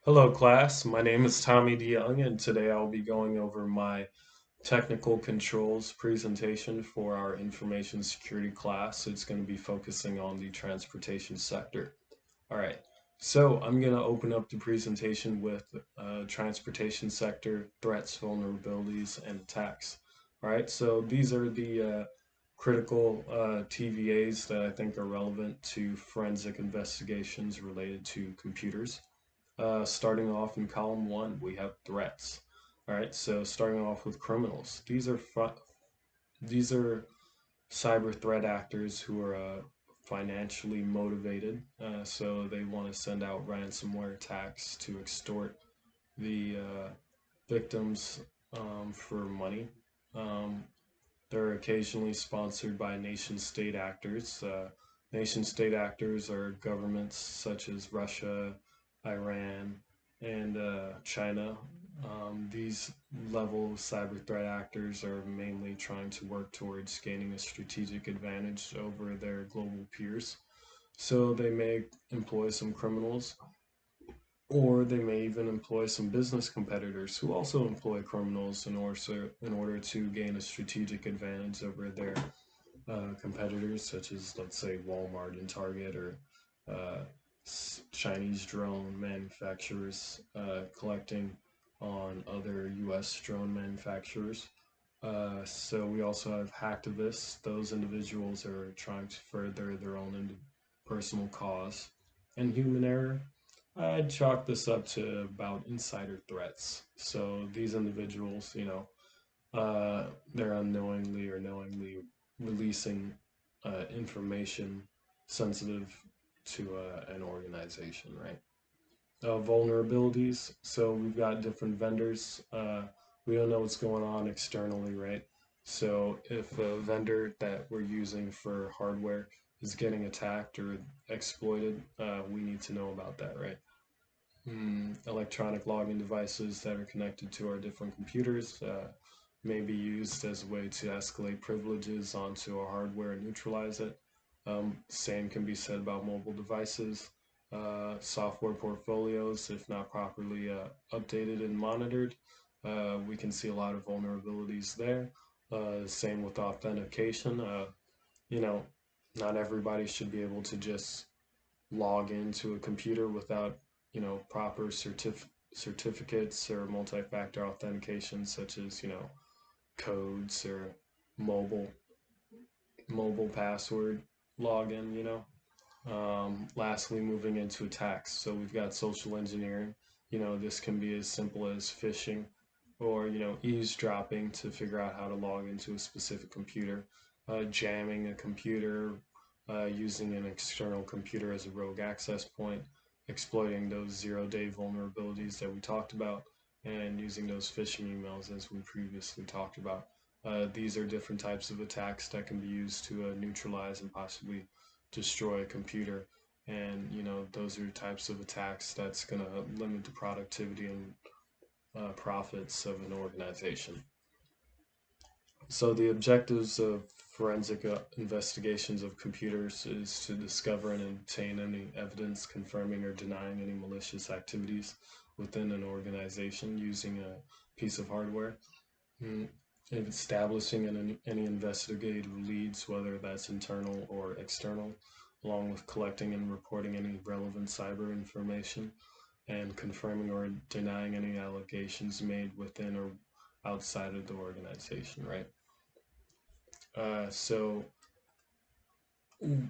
Hello, class. My name is Tommy DeYoung, and today I'll be going over my technical controls presentation for our information security class. It's going to be focusing on the transportation sector. All right, so I'm going to open up the presentation with transportation sector threats, vulnerabilities, and attacks. All right, so these are the critical TVAs that I think are relevant to forensic investigations related to computers. Starting off in column one, we have threats. All right, so starting off with criminals. These are cyber threat actors who are financially motivated. So they want to send out ransomware attacks to extort the victims for money. Um, they're occasionally sponsored by nation state actors. Nation state actors are governments such as Russia, Iran, and China. These level cyber threat actors are mainly trying to work towards gaining a strategic advantage over their global peers. So they may employ some criminals, or they may even employ some business competitors who also employ criminals in order to gain a strategic advantage over their competitors, such as, let's say, Walmart and Target, or uh, Chinese drone manufacturers collecting on other US drone manufacturers. So we also have hacktivists. Those individuals are trying to further their own personal cause. And human error, I'd chalk this up to about insider threats. So these individuals, they're unknowingly or knowingly releasing information sensitive to an organization, right? Vulnerabilities. So we've got different vendors. We don't know what's going on externally, right? So if a vendor that we're using for hardware is getting attacked or exploited, we need to know about that, right? Electronic login devices that are connected to our different computers may be used as a way to escalate privileges onto our hardware and neutralize it. Same can be said about mobile devices. Software portfolios, if not properly updated and monitored, we can see a lot of vulnerabilities there. Same with authentication. You know, not everybody should be able to just log into a computer without proper certificates or multi-factor authentication, such as codes or mobile mobile password login. Lastly, moving into attacks, so we've got social engineering. This can be as simple as phishing or eavesdropping to figure out how to log into a specific computer, jamming a computer, using an external computer as a rogue access point, exploiting those zero-day vulnerabilities that we talked about, and using those phishing emails as we previously talked about. These are different types of attacks that can be used to neutralize and possibly destroy a computer. And those are types of attacks that's going to limit the productivity and profits of an organization. So the objectives of forensic investigations of computers is to discover and obtain any evidence confirming or denying any malicious activities within an organization using a piece of hardware. Mm, Establishing any investigative leads, whether that's internal or external, along with collecting and reporting any relevant cyber information, and confirming or denying any allegations made within or outside of the organization, right? So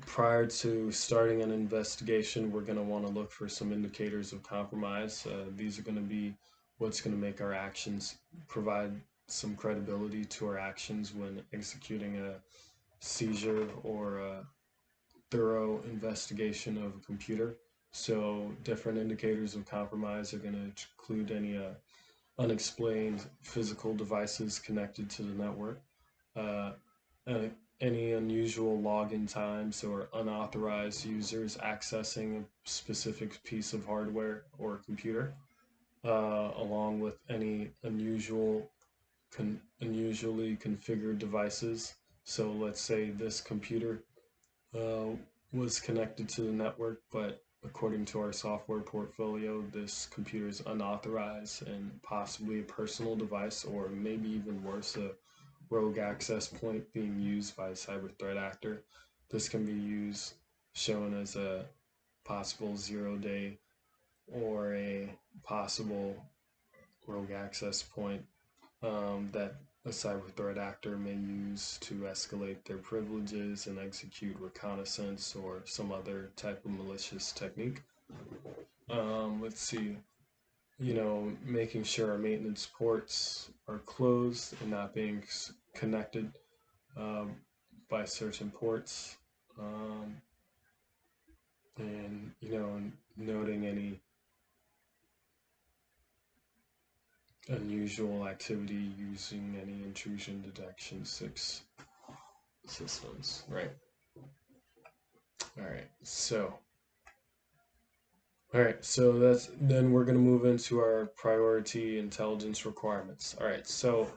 prior to starting an investigation, we're going to want to look for some indicators of compromise. These are going to be what's going to make our actions provide some credibility to our actions when executing a seizure or a thorough investigation of a computer. So different indicators of compromise are going to include any unexplained physical devices connected to the network, uh, uh, any unusual login times or unauthorized users accessing a specific piece of hardware or computer, along with any unusually configured devices. So let's say this computer uh, was connected to the network, but according to our software portfolio, this computer is unauthorized and possibly a personal device, or maybe even worse, a rogue access point being used by a cyber threat actor. This can be used, shown as a possible 0-day or a possible rogue access point that a cyber threat actor may use to escalate their privileges and execute reconnaissance or some other type of malicious technique. Let's see, making sure our maintenance ports are closed and not being connected um, by certain ports, um, and noting any unusual activity using any intrusion detection 6 systems. Right. All right, so then we're going to move into our priority intelligence requirements. All right, so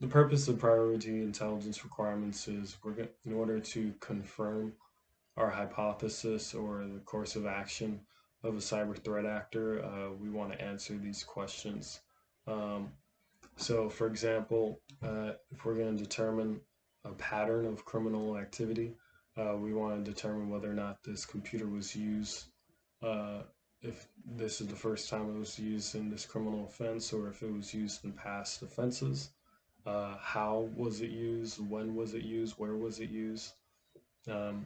the purpose of priority intelligence requirements is in order to confirm our hypothesis or the course of action of a cyber threat actor, we want to answer these questions. Um, so, for example, if we're going to determine a pattern of criminal activity, we want to determine whether or not this computer was used, uh, if this is the first time it was used in this criminal offense, or if it was used in past offenses. How was it used? When was it used? Where was it used? Um,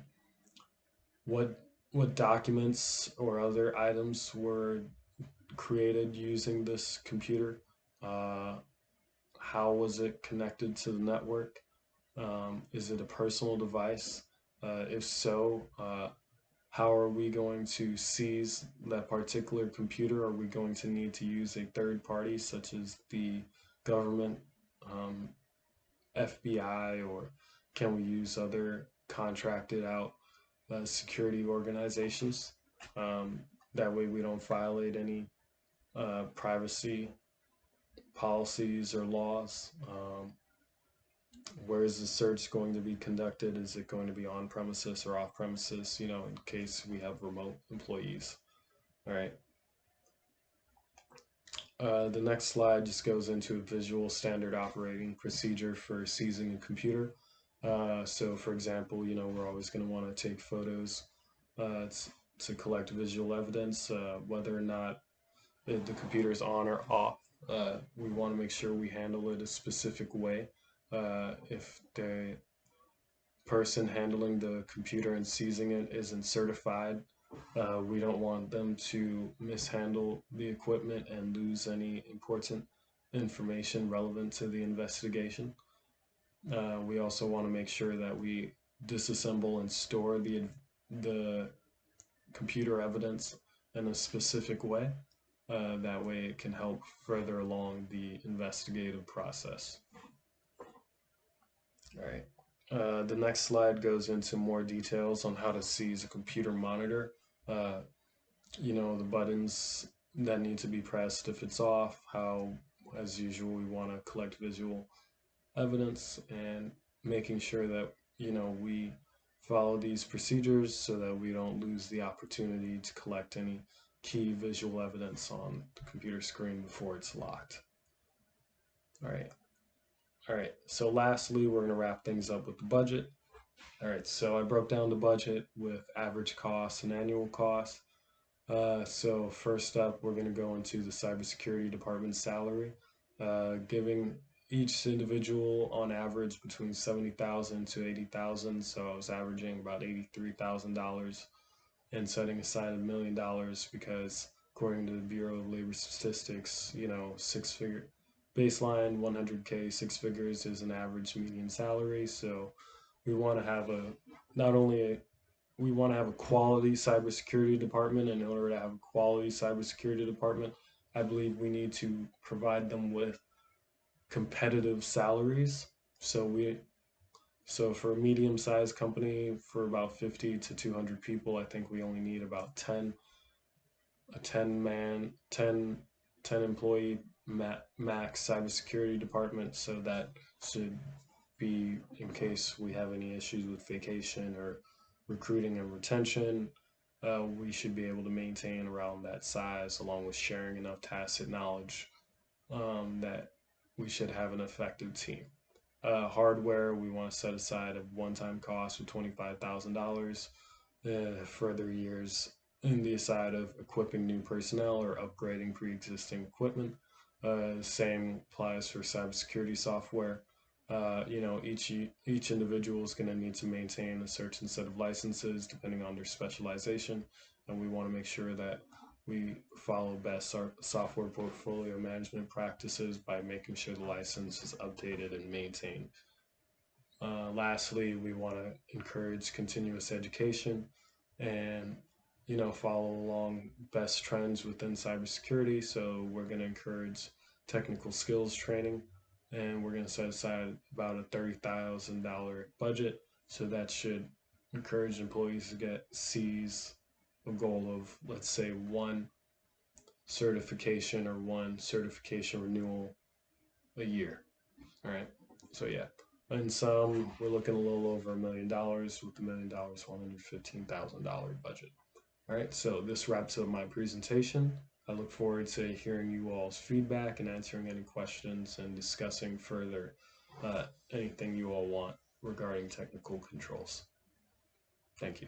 what what documents or other items were created using this computer? Uh, how was it connected to the network? Is it a personal device? If so, how are we going to seize that particular computer? Are we going to need to use a third party, such as the government, um, FBI, or can we use other contracted out security organizations? That way we don't violate any privacy policies or laws. Where is the search going to be conducted? Is it going to be on premises or off premises, in case we have remote employees? All right. The next slide just goes into a visual standard operating procedure for seizing a computer. So for example, we're always going to want to take photos to collect visual evidence, whether or not the computer is on or off. We want to make sure we handle it a specific way. If the person handling the computer and seizing it isn't certified, we don't want them to mishandle the equipment and lose any important information relevant to the investigation. We also want to make sure that we disassemble and store the computer evidence in a specific way. That way it can help further along the investigative process. All right. The next slide goes into more details on how to seize a computer monitor. Uh, the buttons that need to be pressed if it's off, how, as usual, we want to collect visual evidence, and making sure that, we follow these procedures so that we don't lose the opportunity to collect any key visual evidence on the computer screen before it's locked. All right. All right, so lastly, we're going to wrap things up with the budget. All right, so I broke down the budget with average cost and annual cost. So first up, we're going to go into the cybersecurity department's salary, giving each individual on average between 70,000 to 80,000. So I was averaging about $83,000 and setting aside $1 million because according to the Bureau of Labor Statistics, 6-figure baseline 100K, 6 figures is an average median salary. So we want to have we want to have a quality cybersecurity department. And in order to have a quality cybersecurity department, I believe we need to provide them with competitive salaries. So for a medium-sized company, for about 50 to 200 people, I think we only need about 10 employee max cybersecurity department. So that should be in case we have any issues with vacation or recruiting and retention. we should be able to maintain around that size, along with sharing enough tacit knowledge that we should have an effective team. Hardware, we want to set aside a one-time cost of $25,000. Further years in the aside of equipping new personnel or upgrading pre-existing equipment. Same applies for cybersecurity software. Each individual is going to need to maintain a certain set of licenses depending on their specialization, and we want to make sure that we follow best software portfolio management practices by making sure the license is updated and maintained. Lastly, we want to encourage continuous education and follow along best trends within cybersecurity. So we're going to encourage technical skills training, and we're going to set aside about a $30,000 budget. So that should encourage employees to get C's, a goal of, let's say, one certification or one certification renewal a year. All right. So yeah. And some we're looking a little over $1 million with $1 million $115,000 budget. All right. So this wraps up my presentation. I look forward to hearing you all's feedback and answering any questions and discussing further anything you all want regarding technical controls. Thank you.